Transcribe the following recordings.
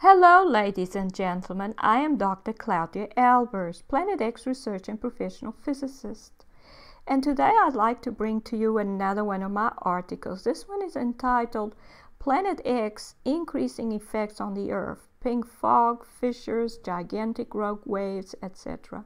Hello, ladies and gentlemen. I am Dr. Claudia Albers, Planet X research and professional physicist. And today I'd like to bring to you another one of my articles. This one is entitled Planet X Increasing Effects on the Earth, Pink Fog, Fissures, Gigantic Rogue Waves, etc.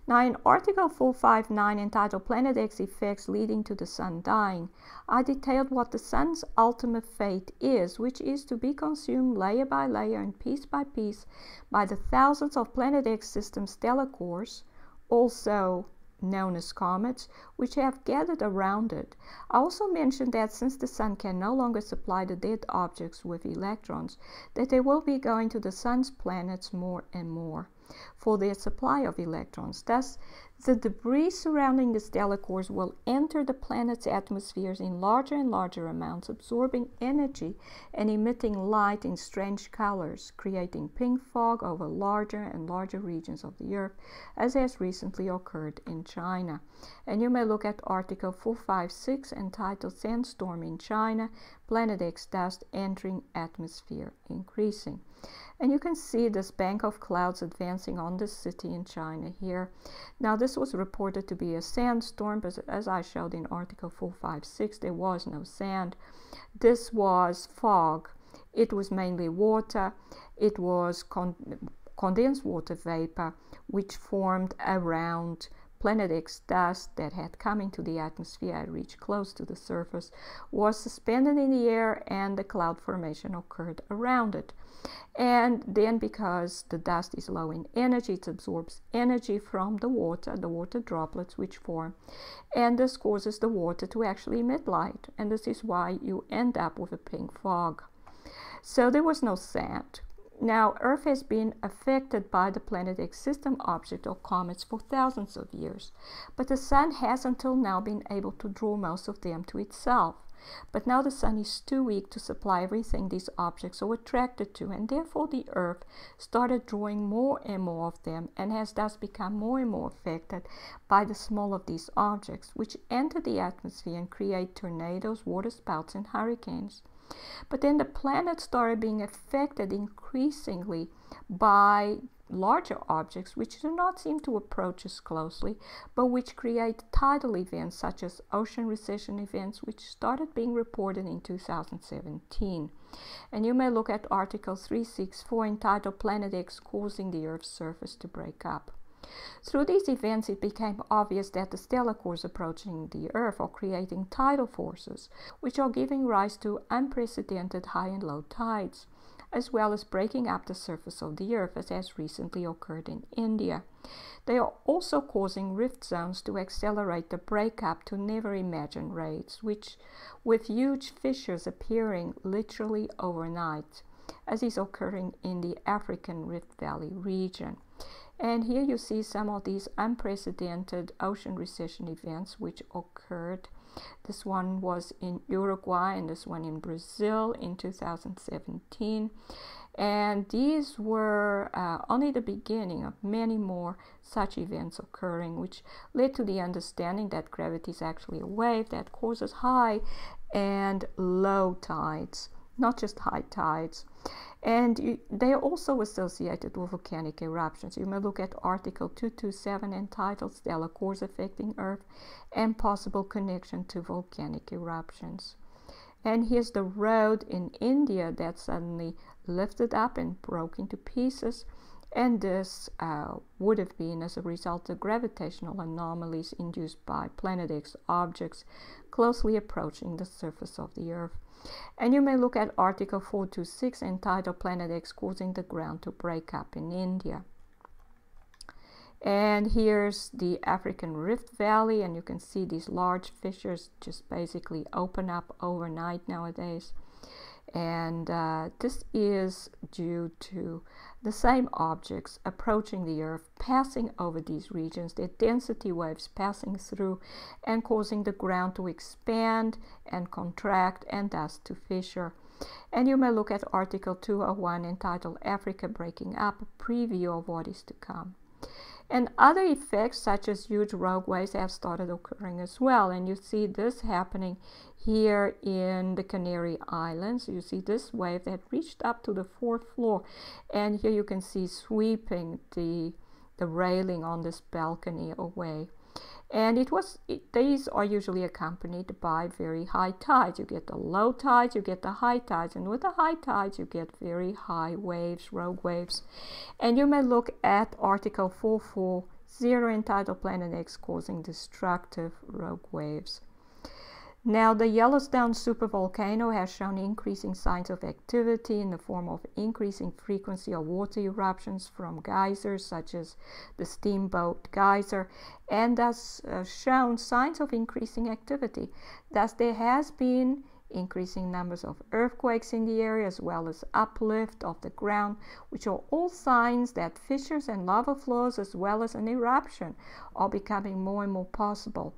Now, in article 459 entitled Planet X Effects Leading to the Sun Dying, I detailed what the Sun's ultimate fate is, which is to be consumed layer by layer and piece by piece by the thousands of Planet X system stellar cores, also known as comets, which have gathered around it. I also mentioned that since the Sun can no longer supply the dead objects with electrons, that they will be going to the Sun's planets more and more for their supply of electrons. Thus, the debris surrounding the stellar cores will enter the planet's atmospheres in larger and larger amounts, absorbing energy and emitting light in strange colors, creating pink fog over larger and larger regions of the Earth, as has recently occurred in China. And you may look at article 456 entitled Sandstorm in China, Planet X dust entering atmosphere increasing. And you can see this bank of clouds advancing on the city in China here. Now, this was reported to be a sandstorm, but as I showed in article 456, there was no sand. This was fog. It was mainly water. It was condensed water vapor, which formed around Planet X dust that had come into the atmosphere, had reached close to the surface, was suspended in the air, and the cloud formation occurred around it. And then, because the dust is low in energy, it absorbs energy from the water droplets which form, and this causes the water to actually emit light, and this is why you end up with a pink fog. So there was no sand. Now, Earth has been affected by the Planet X system object or comets for thousands of years, but the Sun has until now been able to draw most of them to itself. But now the Sun is too weak to supply everything these objects are attracted to, and therefore the Earth started drawing more and more of them, and has thus become more and more affected by the small of these objects, which enter the atmosphere and create tornadoes, waterspouts, and hurricanes. But then the planet started being affected increasingly by larger objects which do not seem to approach us closely, but which create tidal events such as ocean recession events, which started being reported in 2017. And you may look at article 364 entitled Planet X Causing the Earth's Surface to Break Up. Through these events, it became obvious that the stellar cores approaching the Earth are creating tidal forces, which are giving rise to unprecedented high and low tides, as well as breaking up the surface of the Earth, as has recently occurred in India. They are also causing rift zones to accelerate the breakup to never-imagined rates, with huge fissures appearing literally overnight, as is occurring in the African Rift Valley region. And here you see some of these unprecedented ocean recession events which occurred. This one was in Uruguay and this one in Brazil in 2017. And these were only the beginning of many more such events occurring, which led to the understanding that gravity is actually a wave that causes high and low tides, not just high tides. And they are also associated with volcanic eruptions. You may look at article 227 entitled Stellar Cores Affecting Earth and Possible Connection to Volcanic Eruptions. And here's the road in India that suddenly lifted up and broke into pieces. And this would have been as a result of gravitational anomalies induced by Planet X objects closely approaching the surface of the Earth. And you may look at article 426 entitled Planet X Causing the Ground to Break Up in India. And here's the African Rift Valley, and you can see these large fissures just basically open up overnight nowadays. And this is due to the same objects approaching the Earth, passing over these regions, their density waves passing through and causing the ground to expand and contract and thus to fissure. And you may look at article 201 entitled Africa Breaking Up, a preview of what is to come. And other effects such as huge rogue waves have started occurring as well. And you see this happening here in the Canary Islands. You see this wave that reached up to the 4th floor. And here you can see sweeping the railing on this balcony away. And these are usually accompanied by very high tides. You get the low tides, you get the high tides, and with the high tides you get very high waves, rogue waves. And you may look at article 440 entitled Planet X causing destructive rogue waves. Now, the Yellowstone supervolcano has shown increasing signs of activity in the form of increasing frequency of water eruptions from geysers such as the Steamboat Geyser, and thus shown signs of increasing activity. Thus, there has been increasing numbers of earthquakes in the area as well as uplift of the ground, which are all signs that fissures and lava flows as well as an eruption are becoming more and more possible.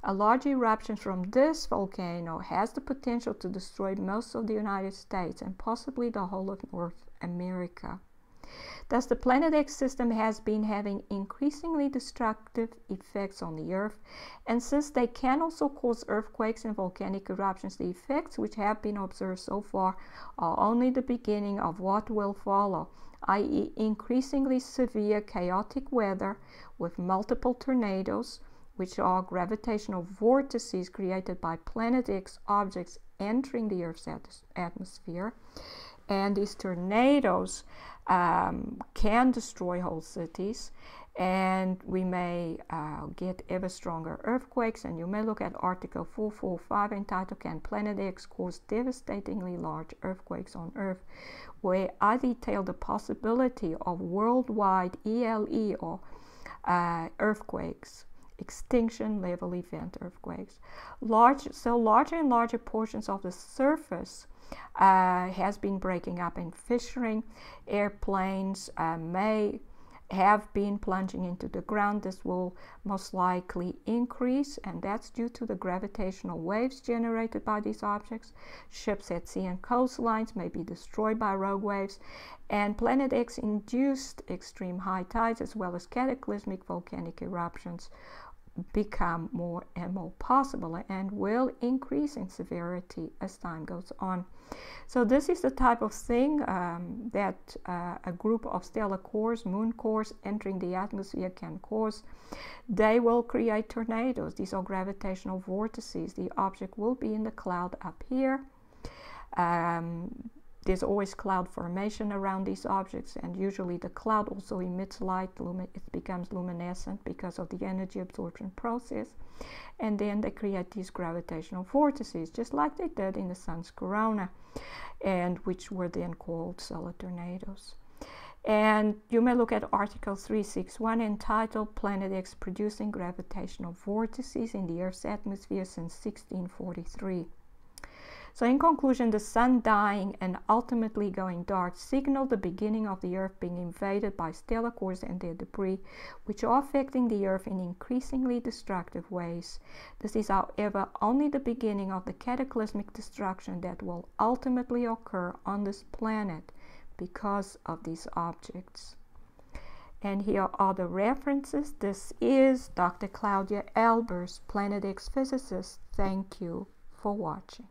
A large eruption from this volcano has the potential to destroy most of the United States and possibly the whole of North America. Thus, the Planet X system has been having increasingly destructive effects on the Earth, and since they can also cause earthquakes and volcanic eruptions, the effects which have been observed so far are only the beginning of what will follow, i.e. increasingly severe chaotic weather with multiple tornadoes, which are gravitational vortices created by Planet X objects entering the Earth's atmosphere. And these tornadoes can destroy whole cities, and we may get ever stronger earthquakes. And you may look at article 445 entitled Can Planet X Cause Devastatingly Large Earthquakes on Earth, where I detail the possibility of worldwide ELE or earthquakes, extinction level event earthquakes. Larger and larger portions of the surface has been breaking up and fissuring. Airplanes may have been plunging into the ground. This will most likely increase, and that's due to the gravitational waves generated by these objects. Ships at sea and coastlines may be destroyed by rogue waves, and Planet X induced extreme high tides as well as cataclysmic volcanic eruptions become more and more possible and will increase in severity as time goes on. So this is the type of thing that a group of stellar cores, moon cores entering the atmosphere can cause. They will create tornadoes. These are gravitational vortices. The object will be in the cloud up here. There's always cloud formation around these objects, and usually the cloud also emits light. It becomes luminescent because of the energy absorption process, and then they create these gravitational vortices just like they did in the sun's corona, and which were then called solar tornadoes. And you may look at article 361 entitled Planet X Producing Gravitational Vortices in the Earth's Atmosphere since 1643. So in conclusion, the sun dying and ultimately going dark signal the beginning of the Earth being invaded by stellar cores and their debris, which are affecting the Earth in increasingly destructive ways. This is, however, only the beginning of the cataclysmic destruction that will ultimately occur on this planet because of these objects. And here are the references. This is Dr. Claudia Albers, Planet X physicist. Thank you for watching.